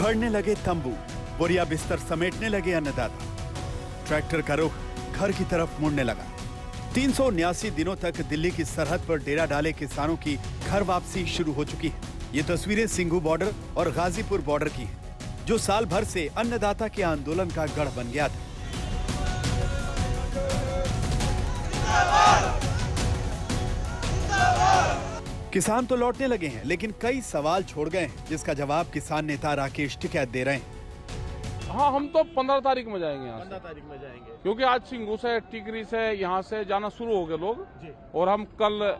उखड़ने लगे तंबू, बोरिया बिस्तर समेटने लगे अन्नदाता। ट्रैक्टर का रुख घर की तरफ मुड़ने लगा। 379 दिनों तक दिल्ली की सरहद पर डेरा डाले किसानों की घर वापसी शुरू हो चुकी है। ये तस्वीरें सिंघू बॉर्डर और गाजीपुर बॉर्डर की हैं, जो साल भर से अन्नदाता के आंदोलन का गढ़ बन गया था। किसान तो लौटने लगे हैं, लेकिन कई सवाल छोड़ गए हैं, जिसका जवाब किसान नेता राकेश टिकैत दे रहे हैं। हाँ, हम तो 15 तारीख में जाएंगे यहाँ 15 तारीख में जाएंगे, क्योंकि आज सिंघू से टिकरी से यहाँ से जाना शुरू हो गए लोग। और हम कल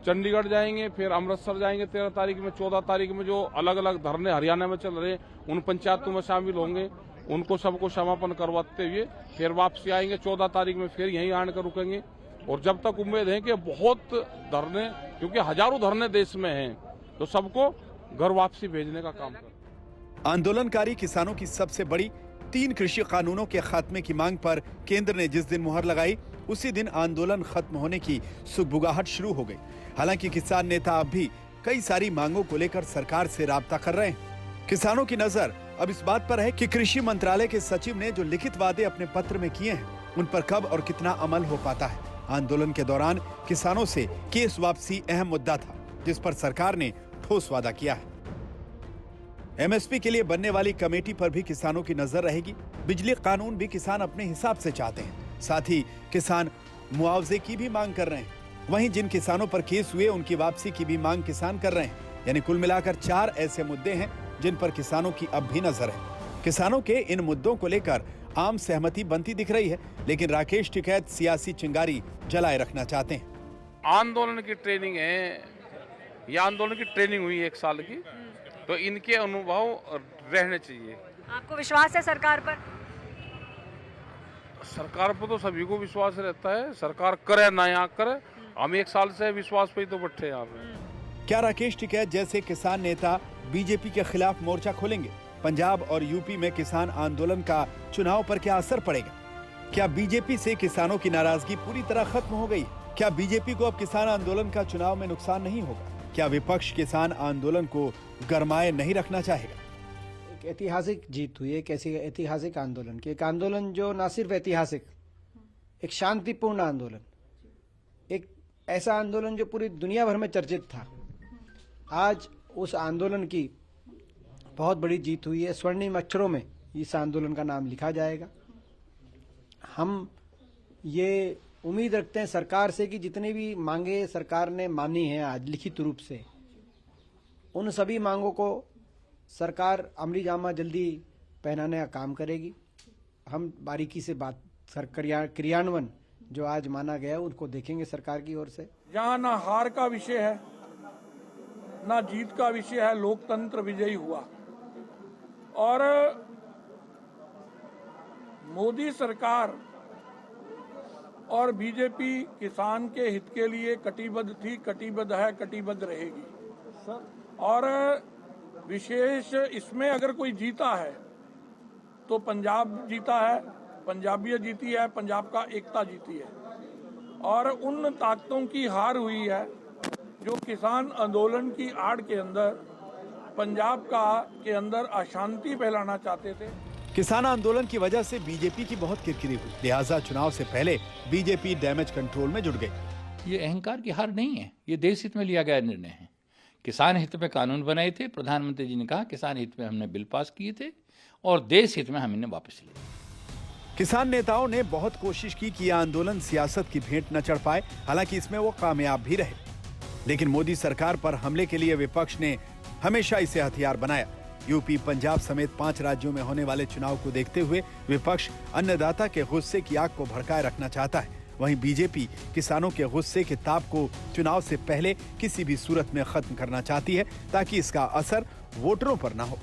चंडीगढ़ जाएंगे, फिर अमृतसर जाएंगे 13 तारीख में। 14 तारीख में जो अलग अलग धरने हरियाणा में चल रहे हैं, उन पंचायतों में शामिल होंगे, उनको सबको समापन करवाते हुए फिर वापसी आएंगे। 14 तारीख में फिर यहीं आकर रुकेंगे। और जब तक उम्मीद है कि बहुत धरने, क्योंकि हजारों धरने देश में हैं, तो सबको घर वापसी भेजने का काम कर। आंदोलनकारी किसानों की सबसे बड़ी 3 कृषि कानूनों के खात्मे की मांग पर केंद्र ने जिस दिन मुहर लगाई, उसी दिन आंदोलन खत्म होने की सुगबुगाहट शुरू हो गई। हालांकि किसान नेता अब भी कई सारी मांगों को लेकर सरकार से राब्ता कर रहे हैं। किसानों की नजर अब इस बात पर है कि कृषि मंत्रालय के सचिव ने जो लिखित वादे अपने पत्र में किए हैं, उन पर कब और कितना अमल हो पाता है। आंदोलन के दौरान किसानों से केस वापसी अहम मुद्दा था, जिस पर सरकार ने ठोस वादा किया है। एमएसपी के लिए बनने वाली कमेटी पर भी किसानों की नजर रहेगी। बिजली कानून भी किसान अपने हिसाब से चाहते हैं। साथ ही किसान मुआवजे की भी मांग कर रहे हैं। वहीं जिन किसानों पर केस हुए, उनकी वापसी की भी मांग किसान कर रहे हैं। यानी कुल मिलाकर 4 ऐसे मुद्दे हैं जिन पर किसानों की अब भी नजर है। किसानों के इन मुद्दों को लेकर आम सहमति बनती दिख रही है, लेकिन राकेश टिकैत सियासी चिंगारी जलाए रखना चाहते हैं। आंदोलन की ट्रेनिंग है, यह आंदोलन की ट्रेनिंग हुई 1 साल की, तो इनके अनुभव रहने चाहिए। आपको विश्वास है सरकार पर? सरकार पर तो सभी को विश्वास रहता है। सरकार करे ना यहाँ करे, हम 1 साल से विश्वास पे ही तो बैठे यहाँ पे। क्या राकेश टिकैत जैसे किसान नेता बीजेपी के खिलाफ मोर्चा खोलेंगे? पंजाब और यूपी में किसान आंदोलन का चुनाव पर क्या असर पड़ेगा? क्या बीजेपी से किसानों की नाराजगी पूरी तरह खत्म हो गई? क्या बीजेपी को अब किसान आंदोलन का चुनाव में नुकसान नहीं होगा? क्या विपक्ष किसान आंदोलन को गरमाए नहीं रखना चाहेगा? एक ऐतिहासिक जीत हुई, एक ऐसी ऐतिहासिक आंदोलन की, एक आंदोलन जो न सिर्फ ऐतिहासिक, एक शांतिपूर्ण आंदोलन, एक ऐसा आंदोलन जो पूरी दुनिया भर में चर्चित था। आज उस आंदोलन की बहुत बड़ी जीत हुई है। स्वर्णिम अक्षरों में इस आंदोलन का नाम लिखा जाएगा। हम ये उम्मीद रखते हैं सरकार से कि जितनी भी मांगे सरकार ने मानी हैं आज लिखित रूप से, उन सभी मांगों को सरकार अमली जामा जल्दी पहनाने का काम करेगी। हम बारीकी से बात क्रियान्वयन जो आज माना गया उनको देखेंगे सरकार की ओर से। यहाँ ना हार का विषय है, ना जीत का विषय है, लोकतंत्र विजयी हुआ। और मोदी सरकार और बीजेपी किसान के हित के लिए कटिबद्ध थी, कटिबद्ध है, कटिबद्ध रहेगी। और विशेष इसमें अगर कोई जीता है तो पंजाब जीता है, पंजाबियत जीती है, पंजाब का एकता जीती है। और उन ताकतों की हार हुई है जो किसान आंदोलन की आड़ के अंदर पंजाब के अंदर अशांति फैलाना चाहते थे। किसान आंदोलन की वजह से बीजेपी की बहुत किरकिरी हुई, लिहाजा चुनाव से पहले बीजेपी डैमेज कंट्रोल में जुट गई। ये अहंकार की हार नहीं है, ये देश हित में लिया गया निर्णय है। किसान हित में कानून बनाए थे, प्रधानमंत्री जी ने कहा किसान हित में हमने बिल पास किए थे और देश हित में हम इन्हें वापस लिए। किसान नेताओं ने बहुत कोशिश की कि यह आंदोलन सियासत की भेंट न चढ़ पाए, हालांकि इसमें वो कामयाब भी रहे। लेकिन मोदी सरकार पर हमले के लिए विपक्ष ने हमेशा इसे हथियार बनाया। यूपी, पंजाब समेत 5 राज्यों में होने वाले चुनाव को देखते हुए विपक्ष अन्नदाता के गुस्से की आग को भड़काए रखना चाहता है। वहीं बीजेपी किसानों के गुस्से के ताप को चुनाव से पहले किसी भी सूरत में खत्म करना चाहती है, ताकि इसका असर वोटरों पर न हो।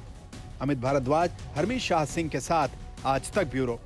अमित भारद्वाज, हरमीत शाह सिंह के साथ आज तक ब्यूरो।